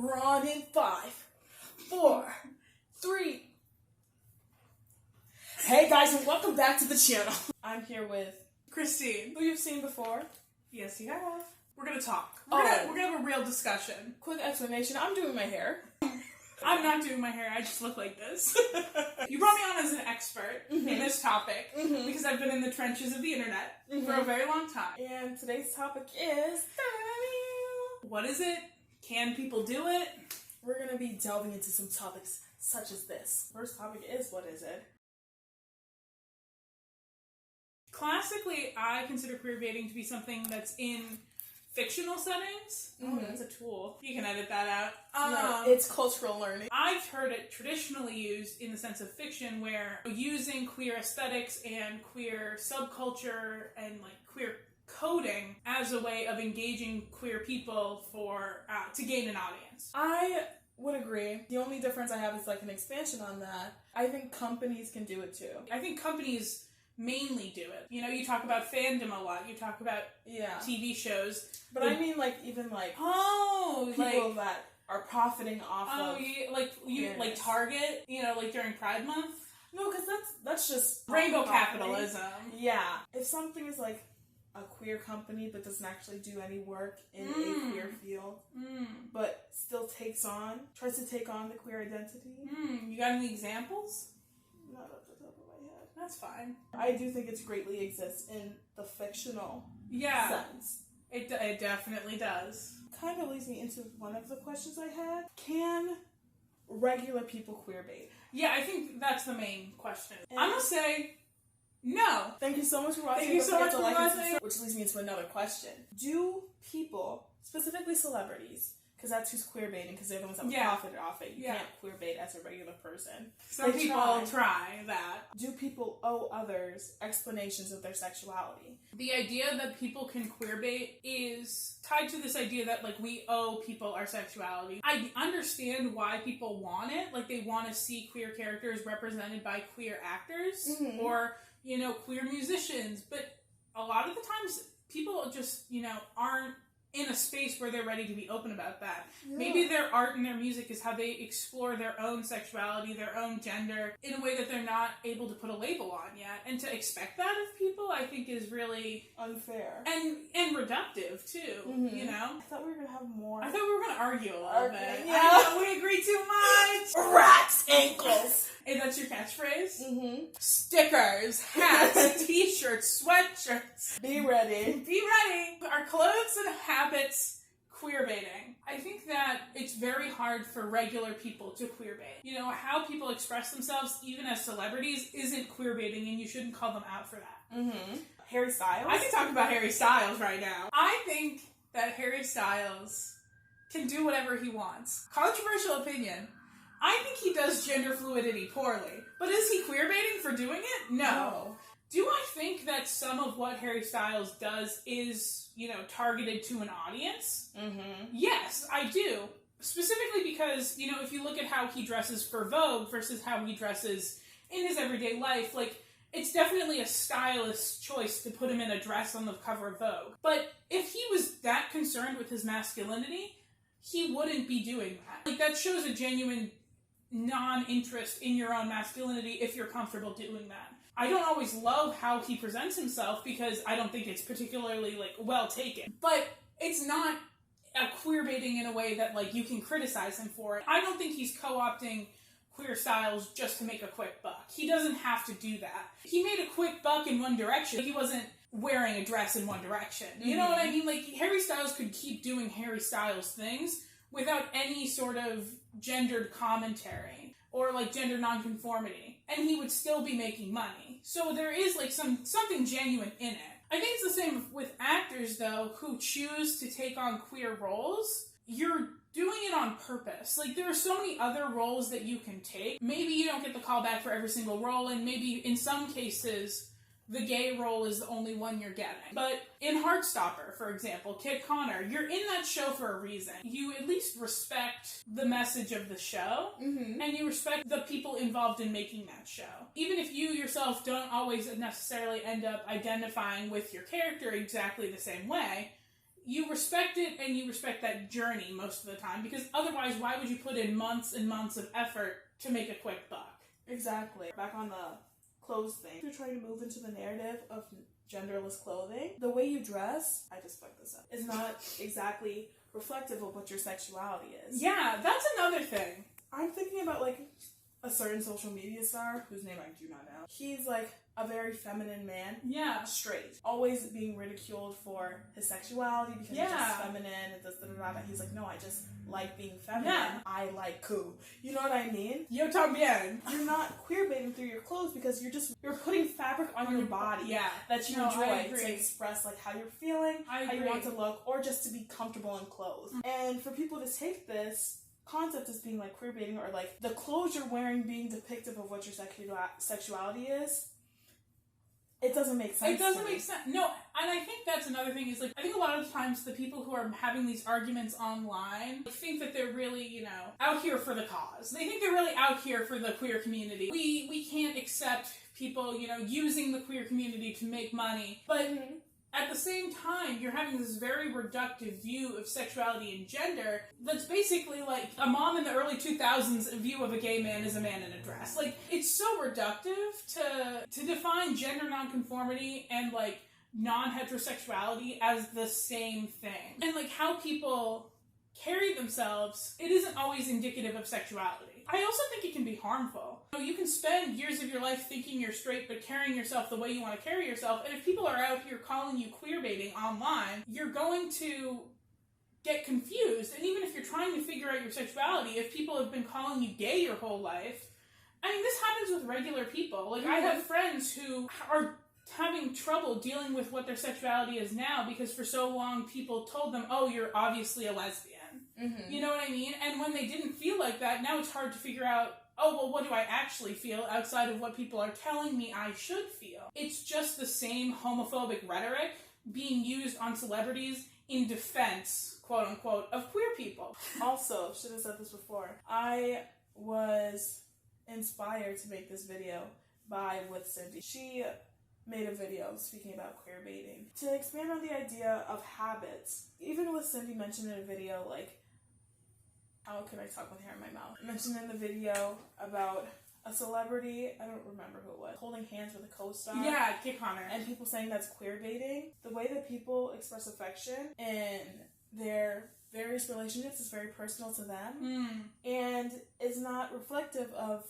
We're on in 5, 4, 3. Hey guys, and welcome back to the channel. I'm here with Christine, who you've seen before. Yes, you have. We're gonna talk. We're gonna have a real discussion. Quick explanation, I'm doing my hair. I'm not doing my hair, I just look like this. You brought me on as an expert in this topic because I've been in the trenches of the internet for a very long time. And today's topic is... What is it? Can people do it? We're gonna be delving into some topics such as this. First topic is, what is it? Classically, I consider queerbaiting to be something that's in fictional settings. Oh, that's a tool. You can edit that out. No, it's cultural learning. I've heard it traditionally used in the sense of fiction, where using queer aesthetics and queer subculture and like queer coding as a way of engaging queer people for to gain an audience. I would agree. The only difference I have is like an expansion on that. I think companies can do it too. I think companies mainly do it. You know, you talk about fandom a lot. You talk about TV shows. But I mean, like, even like people that are profiting off of like Target. You know, like during Pride Month. No, because that's just rainbow capitalism. Yeah. If something is like a queer company but doesn't actually do any work in a queer field, but still tries to take on the queer identity. You got any examples? Not up the top of my head. That's fine. I do think it greatly exists in the fictional sense. It definitely does. Kind of leads me into one of the questions I had. Can regular people queerbait? Yeah, I think that's the main question. I'm going to say no. Thank you so much for watching. Thank you so much for watching. Which leads me into another question. Do people, specifically celebrities, because that's who's queerbaiting, because they're the ones that profited off it. You can't queerbait as a regular person. Some people try that. Do people owe others explanations of their sexuality? The idea that people can queerbait is tied to this idea that, like, we owe people our sexuality. I understand why people want it. Like, they want to see queer characters represented by queer actors or, you know, queer musicians. But a lot of the times, people just, you know, aren't in a space where they're ready to be open about that. Yeah. Maybe their art and their music is how they explore their own sexuality, their own gender, in a way that they're not able to put a label on yet. And to expect that of people, I think, is really unfair. And reductive, too, you know? I thought we were going to have more. I thought we were going to argue a little bit. Yeah. I know, we agree too much! Rats ankles! Hey, that's your catchphrase? Stickers, hats, t-shirts, sweatshirts. Be ready. Be ready. Our clothes and habits queerbaiting. I think that it's very hard for regular people to queerbait. You know, how people express themselves, even as celebrities, isn't queerbaiting, and you shouldn't call them out for that. Harry Styles? I can talk about Harry Styles right now. I think that Harry Styles can do whatever he wants. Controversial opinion. I think he does gender fluidity poorly. But is he queerbaiting for doing it? No. Do I think that some of what Harry Styles does is, you know, targeted to an audience? Yes, I do. Specifically because, you know, if you look at how he dresses for Vogue versus how he dresses in his everyday life, like, it's definitely a stylist choice to put him in a dress on the cover of Vogue. But if he was that concerned with his masculinity, he wouldn't be doing that. Like, that shows a genuine non-interest in your own masculinity if you're comfortable doing that. I don't always love how he presents himself because I don't think it's particularly, like, well taken. But it's not a queerbaiting in a way that, like, you can criticize him for it. I don't think he's co-opting queer styles just to make a quick buck. He doesn't have to do that. He made a quick buck in one direction. He wasn't wearing a dress in one direction. You know what I mean? Like, Harry Styles could keep doing Harry Styles things without any sort of gendered commentary or, like, gender nonconformity, and he would still be making money. So there is, like, something genuine in it. I think it's the same with actors, though, who choose to take on queer roles. You're doing it on purpose. Like, there are so many other roles that you can take. Maybe you don't get the call back for every single role, and maybe in some cases the gay role is the only one you're getting. But in Heartstopper, for example, Kit Connor, you're in that show for a reason. You at least respect the message of the show, and you respect the people involved in making that show. Even if you yourself don't always necessarily end up identifying with your character exactly the same way, you respect it and you respect that journey most of the time, because otherwise why would you put in months and months of effort to make a quick buck? Exactly. Back on the clothes thing. You're trying to move into the narrative of genderless clothing. The way you dress, I just fucked this up, is not exactly reflective of what your sexuality is. Yeah, that's another thing. I'm thinking about like a certain social media star whose name I do not know. He's like a very feminine man. Yeah. Straight. Always being ridiculed for his sexuality because he's just feminine and this, he's like, no, I just like being feminine. Yeah. I like cool. You know what I mean? Yo también. You're not queerbaiting through your clothes because you're putting fabric on your body that you enjoy to express like how you're feeling, how you want to look, or just to be comfortable in clothes. And for people to take this concept as being like queerbaiting, or like the clothes you're wearing being depictive of what your sexuality is, it doesn't make sense. It doesn't make sense. No, and I think that's another thing is like, I think a lot of times the people who are having these arguments online think that they're really, you know, out here for the cause. They think they're really out here for the queer community. We can't accept people, you know, using the queer community to make money. But at the same time, you're having this very reductive view of sexuality and gender that's basically like a mom in the early 2000s view of a gay man as a man in a dress. Like, it's so reductive to define gender nonconformity and, like, non-heterosexuality as the same thing. And, like, how people carry themselves, it isn't always indicative of sexuality. I also think it can be harmful. You can spend years of your life thinking you're straight, but carrying yourself the way you want to carry yourself, and if people are out here calling you queerbaiting online, you're going to get confused. And even if you're trying to figure out your sexuality, if people have been calling you gay your whole life, I mean, this happens with regular people. Like, I have friends who are having trouble dealing with what their sexuality is now because for so long people told them, oh, you're obviously a lesbian. You know what I mean? And when they didn't feel like that, now it's hard to figure out, oh, well, what do I actually feel outside of what people are telling me I should feel? It's just the same homophobic rhetoric being used on celebrities in defense, quote unquote, of queer people. Also, should have said this before, I was inspired to make this video with Cindy. She made a video speaking about queerbaiting. To expand on the idea of habits, even with Cindy mentioned in a video, like, how can I talk with hair in my mouth? I mentioned in the video about a celebrity, I don't remember who it was, holding hands with a co-star. Yeah, Kit Connor. And people saying that's queerbaiting. The way that people express affection in their various relationships is very personal to them and is not reflective of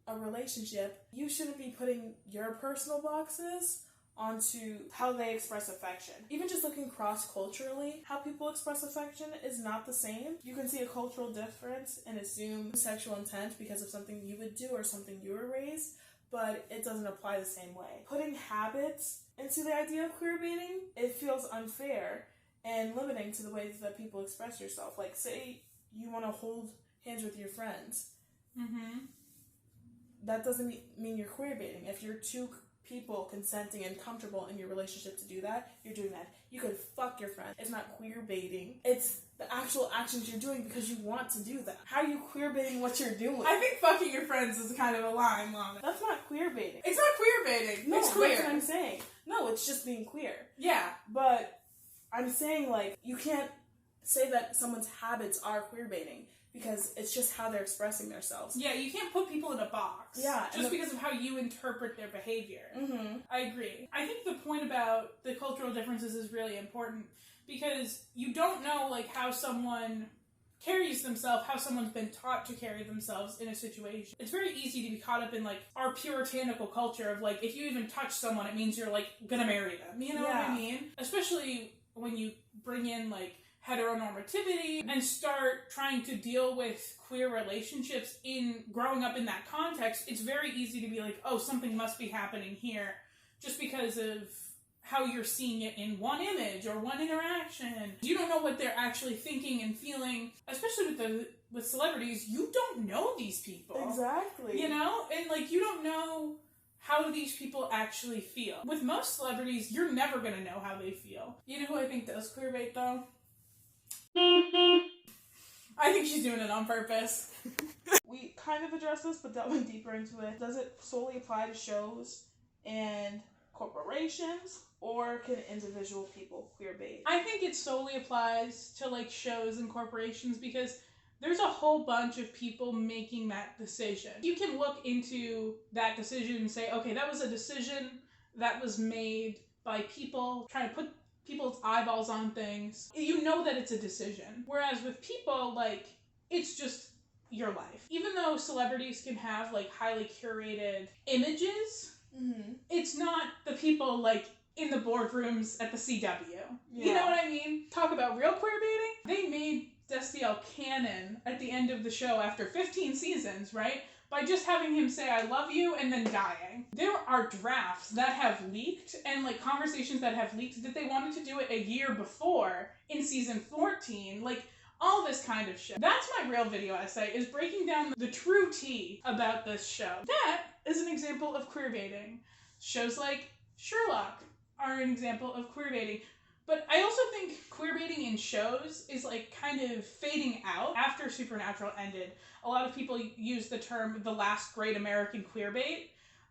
a relationship. You shouldn't be putting your personal boxes onto how they express affection. Even just looking cross-culturally, how people express affection is not the same. You can see a cultural difference and assume sexual intent because of something you would do or something you were raised, but it doesn't apply the same way. Putting habits into the idea of queerbaiting, it feels unfair and limiting to the ways that people express yourself. Like, say you want to hold hands with your friends. That doesn't mean you're queerbaiting. If you're two people consenting and comfortable in your relationship to do that, you're doing that. You could fuck your friend. It's not queerbaiting. It's the actual actions you're doing because you want to do that. How are you queerbaiting what you're doing? I think fucking your friends is kind of a line, Mom. That's not queerbaiting. It's not queerbaiting. No, it's queer. That's what I'm saying. No, it's just being queer. Yeah. But I'm saying, like, you can't say that someone's habits are queerbaiting because it's just how they're expressing themselves. Yeah, you can't put people in a box. Yeah. Just because of how you interpret their behavior. I agree. I think the point about the cultural differences is really important because you don't know, like, how someone carries themselves, how someone's been taught to carry themselves in a situation. It's very easy to be caught up in, like, our puritanical culture of, like, if you even touch someone, it means you're, like, gonna marry them. You know what I mean? Especially when you bring in, like, heteronormativity and start trying to deal with queer relationships in growing up in that context, it's very easy to be like, oh, something must be happening here just because of how you're seeing it in one image or one interaction. You don't know what they're actually thinking and feeling, especially with celebrities. You don't know these people. Exactly. You know? And, like, you don't know how these people actually feel. With most celebrities, you're never gonna know how they feel. You know who I think does queerbait, though? I think she's doing it on purpose. We kind of addressed this, but delving deeper into it, does it solely apply to shows and corporations, or can individual people queerbait? I think it solely applies to like shows and corporations because there's a whole bunch of people making that decision. You can look into that decision and say, okay, that was a decision that was made by people trying to put people's eyeballs on things. You know that it's a decision. Whereas with people, like, it's just your life. Even though celebrities can have like highly curated images, it's not the people like in the boardrooms at the CW. Yeah. You know what I mean? Talk about real queerbaiting. They made Destiel canon at the end of the show after 15 seasons, right? By just having him say, I love you, and then dying. There are drafts that have leaked, and like conversations that have leaked that they wanted to do it a year before in season 14. Like, all this kind of shit. That's my real video essay, is breaking down the true tea about this show. That is an example of queerbaiting. Shows like Sherlock are an example of queerbaiting. But I also think queerbaiting in shows is like kind of fading out after Supernatural ended. A lot of people use the term the last great American queerbait.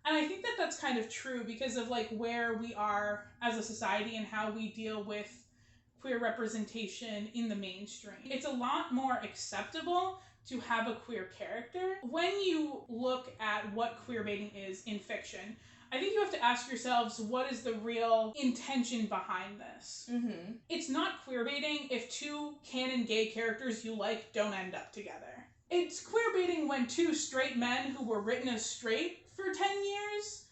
And I think that that's kind of true because of like where we are as a society and how we deal with queer representation in the mainstream. It's a lot more acceptable to have a queer character. When you look at what queerbaiting is in fiction, I think you have to ask yourselves, what is the real intention behind this? It's not queerbaiting if two canon gay characters you like don't end up together. It's queerbaiting when two straight men who were written as straight for 10 years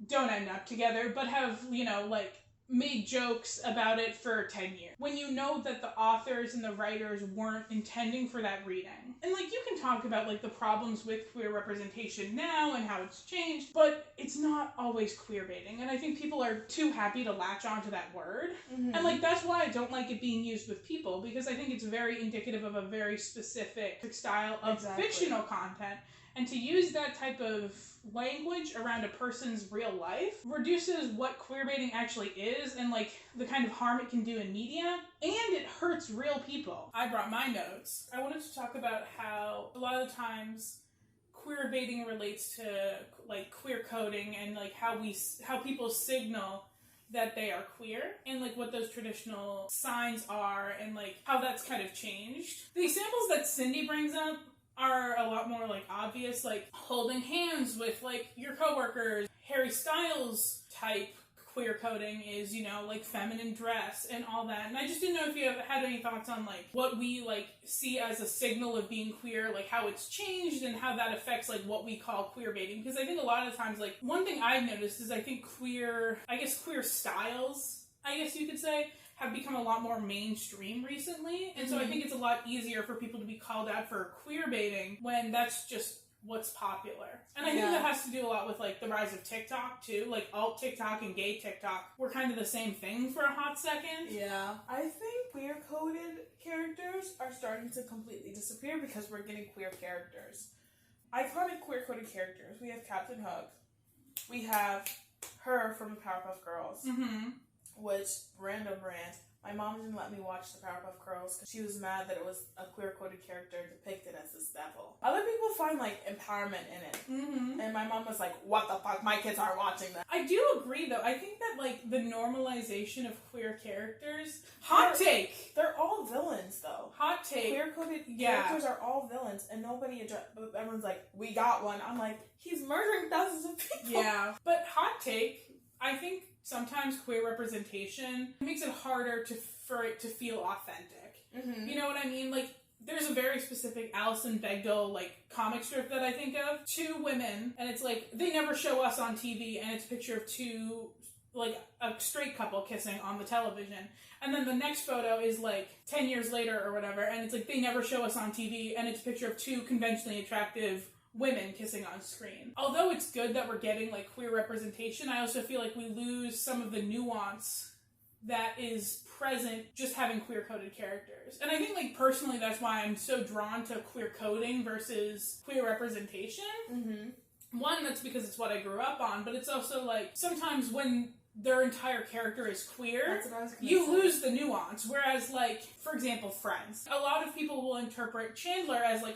don't end up together, but have, you know, like, made jokes about it for 10 years. When you know that the authors and the writers weren't intending for that reading. And like, you can talk about like the problems with queer representation now and how it's changed, but it's not always queerbaiting. And I think people are too happy to latch onto that word. And like, that's why I don't like it being used with people, because I think it's very indicative of a very specific style of fictional content. And to use that type of language around a person's real life reduces what queerbaiting actually is and like the kind of harm it can do in media, and it hurts real people. I brought my notes. I wanted to talk about how a lot of times queerbaiting relates to like queer coding and like how people signal that they are queer and like what those traditional signs are and like how that's kind of changed. The examples that Cindy brings up are a lot more like obvious, like holding hands with like your coworkers. Harry Styles type queer coding is, you know, like feminine dress and all that. And I just didn't know if you had any thoughts on like what we like see as a signal of being queer, like how it's changed and how that affects like what we call queer baiting. Because I think a lot of times, like one thing I've noticed is I think queer styles, I guess you could say, have become a lot more mainstream recently. And so I think it's a lot easier for people to be called out for queer baiting when that's just what's popular. And I think that has to do a lot with like the rise of TikTok too. Like alt TikTok and gay TikTok were kind of the same thing for a hot second. Yeah. I think queer coded characters are starting to completely disappear because we're getting queer characters. Iconic queer coded characters. We have Captain Hook. We have her from the Powerpuff Girls. Which, random rant, my mom didn't let me watch the Powerpuff Girls because she was mad that it was a queer-coded character depicted as this devil. Other people find, like, empowerment in it. And my mom was like, what the fuck, my kids aren't watching that. I do agree, though. I think that, like, the normalization of queer characters... Hot take! They're all villains, though. Hot take. Queer-coded characters are all villains, and nobody everyone's like, we got one. I'm like, he's murdering thousands of people. Yeah. But hot take, I think... sometimes queer representation makes it harder for it to feel authentic. You know what I mean? Like, there's a very specific Alison Bechdel, like, comic strip that I think of. Two women, and it's like, they never show us on TV, and it's a picture of two, like, a straight couple kissing on the television. And then the next photo is, like, 10 years later or whatever, and it's like, they never show us on TV, and it's a picture of two conventionally attractive women kissing on screen. Although it's good that we're getting like queer representation, I also feel like we lose some of the nuance that is present just having queer coded characters. And I think like personally that's why I'm so drawn to queer coding versus queer representation. One, that's because it's what I grew up on, but it's also like sometimes when their entire character is queer, That's what I was gonna you say. lose the nuance. Whereas, like, for example, Friends. A lot of people will interpret Chandler as like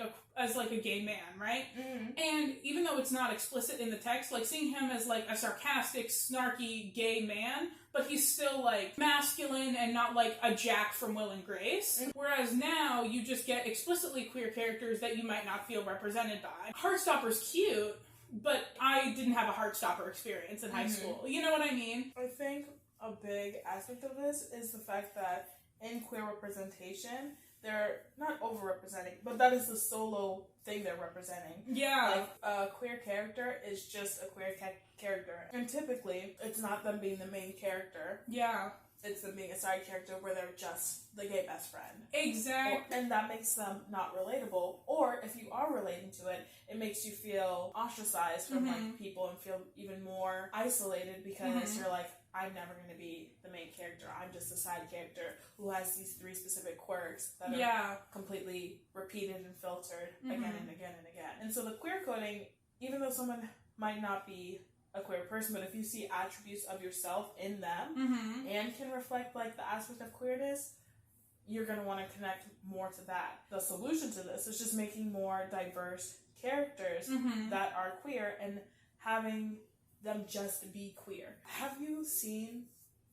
a gay man, right? Mm. And even though it's not explicit in the text, like, seeing him as, like, a sarcastic, snarky gay man, but he's still, like, masculine and not, like, a Jack from Will and Grace. Mm. Whereas now, you just get explicitly queer characters that you might not feel represented by. Heartstopper's cute, but I didn't have a Heartstopper experience in high school. You know what I mean? I think a big aspect of this is the fact that in queer representation, they're not overrepresenting, but that is the solo thing they're representing. Yeah. Like, a queer character is just a queer character. And typically, it's not them being the main character. Yeah. It's them being a side character where they're just the gay best friend. Exactly. And that makes them not relatable. Or if you are relating to it, it makes you feel ostracized from like people and feel even more isolated because you're like, I'm never going to be the main character. I'm just a side character who has these 3 specific quirks that are completely repeated and filtered again and again and again. And so the queer coding, even though someone might not be a queer person, but if you see attributes of yourself in them and can reflect like the aspect of queerness, you're going to want to connect more to that. The solution to this is just making more diverse characters that are queer and having them just be queer. Have you seen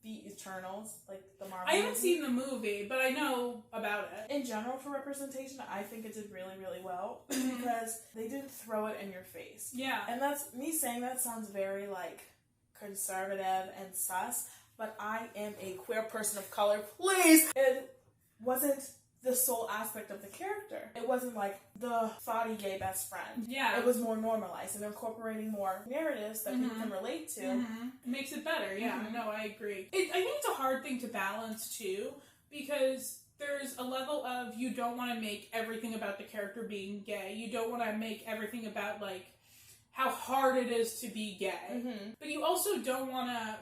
The Eternals, like the Marvel I haven't movie? seen the movie, but I know about it. In general, for representation, I think it did really, really well because they didn't throw it in your face. Yeah. And that's me saying that sounds very like conservative and sus, but I am a queer person of color. Please! It wasn't the sole aspect of the character. It wasn't like the thoughty gay best friend. Yeah. It was more normalized and incorporating more narratives that people can relate to. It makes it better. Yeah. No, I agree. I think it's a hard thing to balance too, because there's a level of you don't want to make everything about the character being gay. You don't want to make everything about like how hard it is to be gay. But you also don't want to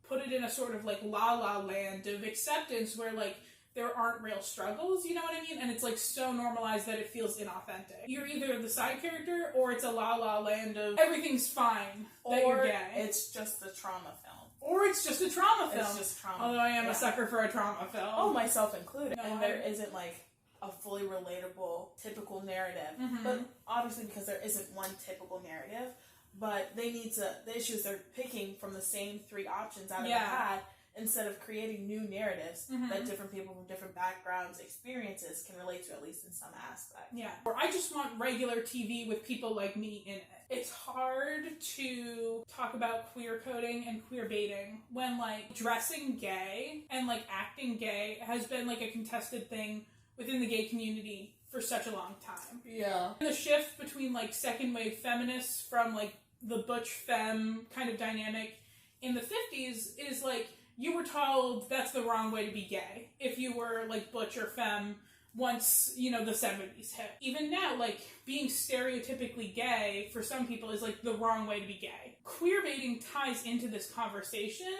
put it in a sort of like la la land of acceptance where like there aren't real struggles, you know what I mean? And it's like so normalized that it feels inauthentic. You're either the side character or it's a la la land of everything's fine that you're gay. It's just a trauma film. Or it's just a trauma film. It's just trauma. Although I am a sucker for a trauma film. Oh, myself included. No, and there isn't like a fully relatable, typical narrative. But obviously because there isn't one typical narrative, but they need to, the issues they're picking from the same 3 options out of the hat, instead of creating new narratives that different people from different backgrounds, experiences can relate to, at least in some aspect. Yeah. Or I just want regular TV with people like me in it. It's hard to talk about queer coding and queer baiting when like dressing gay and like acting gay has been like a contested thing within the gay community for such a long time. Yeah. And the shift between like second wave feminists from like the butch femme kind of dynamic in the 50s is like you were told that's the wrong way to be gay if you were like butch or femme once, you know, the 70s hit. Even now, like, being stereotypically gay for some people is like the wrong way to be gay. Queer baiting ties into this conversation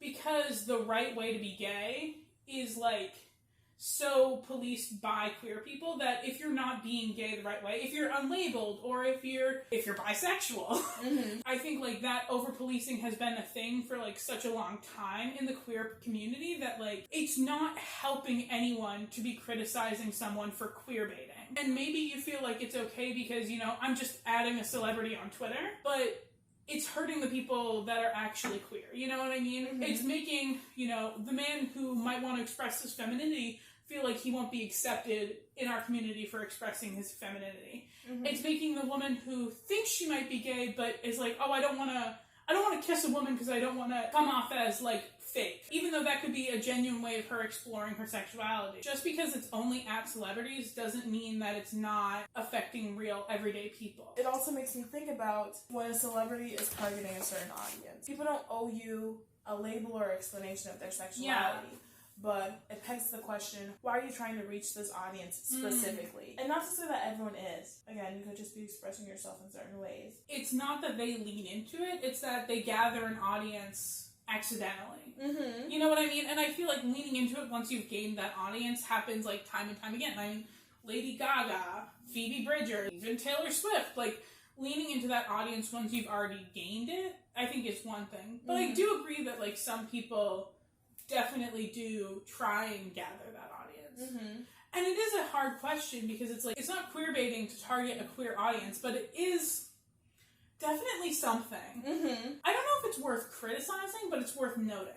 because the right way to be gay is like so policed by queer people that if you're not being gay the right way, if you're unlabeled or if you're bisexual, I think like that over policing has been a thing for like such a long time in the queer community that like it's not helping anyone to be criticizing someone for queer baiting. And maybe you feel like it's okay because, you know, I'm just adding a celebrity on Twitter, but it's hurting the people that are actually queer. You know what I mean? It's making, you know, the man who might want to express his femininity feel like he won't be accepted in our community for expressing his femininity. It's making the woman who thinks she might be gay but is like, oh, I don't want to kiss a woman because I don't want to come off as like fake. Even though that could be a genuine way of her exploring her sexuality. Just because it's only at celebrities doesn't mean that it's not affecting real everyday people. It also makes me think about when a celebrity is targeting a certain audience. People don't owe you a label or explanation of their sexuality. But it begs the question, why are you trying to reach this audience specifically? And not to say that everyone is. Again, you could just be expressing yourself in certain ways. It's not that they lean into it, it's that they gather an audience accidentally. You know what I mean? And I feel like leaning into it once you've gained that audience happens like time and time again. I mean, Lady Gaga, Phoebe Bridgers, even Taylor Swift, like leaning into that audience once you've already gained it, I think is one thing. But I do agree that, like, some people definitely do try and gather that audience. And it is a hard question because it's like, it's not queerbaiting to target a queer audience, but it is definitely something. I don't know if it's worth criticizing, but it's worth noting.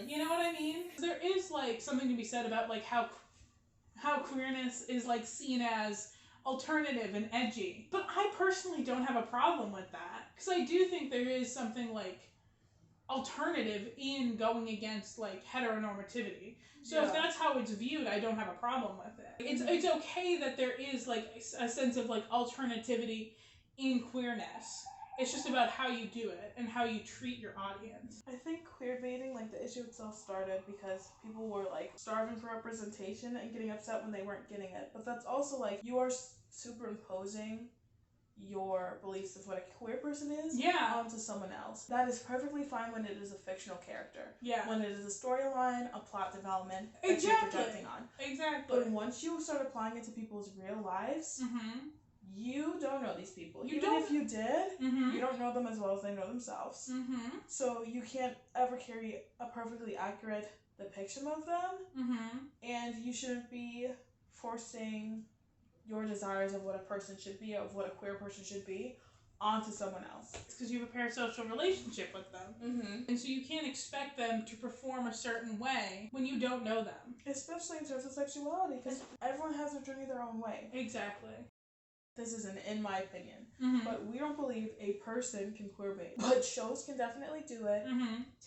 You know what I mean? There is, like, something to be said about, like, how queerness is, like, seen as alternative and edgy. But I personally don't have a problem with that, because I do think there is something, like, alternative in going against, like, heteronormativity. So if that's how it's viewed, I don't have a problem with it. It's okay that there is, like, a sense of, like, alternativity in queerness. It's just about how you do it and how you treat your audience. I think queerbaiting, like, the issue itself started because people were, like, starving for representation and getting upset when they weren't getting it. But that's also, like, you are superimposing your beliefs of what a queer person is onto someone else. That is perfectly fine when it is a fictional character. When it is a storyline, a plot development that you're projecting on. But once you start applying it to people's real lives, you don't know these people. Even if you did, you don't know them as well as they know themselves. So you can't ever carry a perfectly accurate depiction of them. And you shouldn't be forcing your desires of what a person should be, of what a queer person should be, onto someone else. It's because you have a parasocial relationship with them. And so you can't expect them to perform a certain way when you don't know them. Especially in terms of sexuality, because everyone has their journey their own way. Exactly. This isn't in my opinion, but we don't believe a person can queerbait. But shows can definitely do it.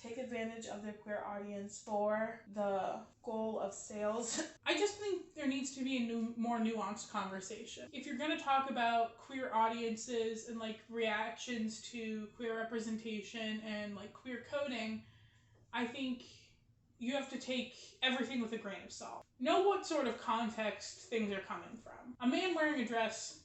Take advantage of their queer audience for the goal of sales. I just think there needs to be a more nuanced conversation. If you're going to talk about queer audiences and, like, reactions to queer representation and, like, queer coding, I think you have to take everything with a grain of salt. Know what sort of context things are coming from. A man wearing a dress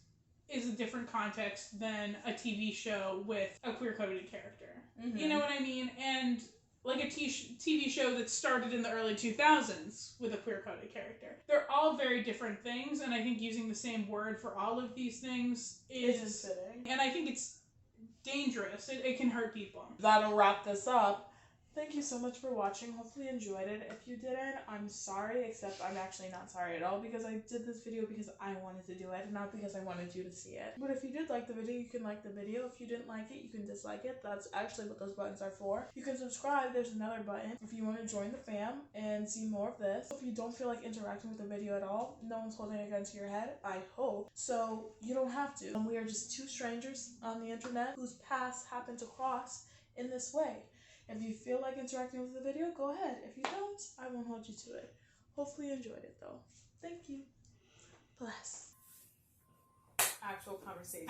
is a different context than a TV show with a queer-coded character. You know what I mean? And, like, a TV show that started in the early 2000s with a queer-coded character. They're all very different things, and I think using the same word for all of these things is fitting. And I think it's dangerous. It can hurt people. That'll wrap this up. Thank you so much for watching. Hopefully you enjoyed it. If you didn't, I'm sorry, except I'm actually not sorry at all, because I did this video because I wanted to do it, and not because I wanted you to see it. But if you did like the video, you can like the video. If you didn't like it, you can dislike it. That's actually what those buttons are for. You can subscribe. There's another button if you want to join the fam and see more of this. If you don't feel like interacting with the video at all, no one's holding a gun to your head, I hope. So you don't have to. We are just two strangers on the internet whose paths happen to cross in this way. If you feel like interacting with the video, go ahead. If you don't, I won't hold you to it. Hopefully you enjoyed it, though. Thank you. Bless. Actual conversation.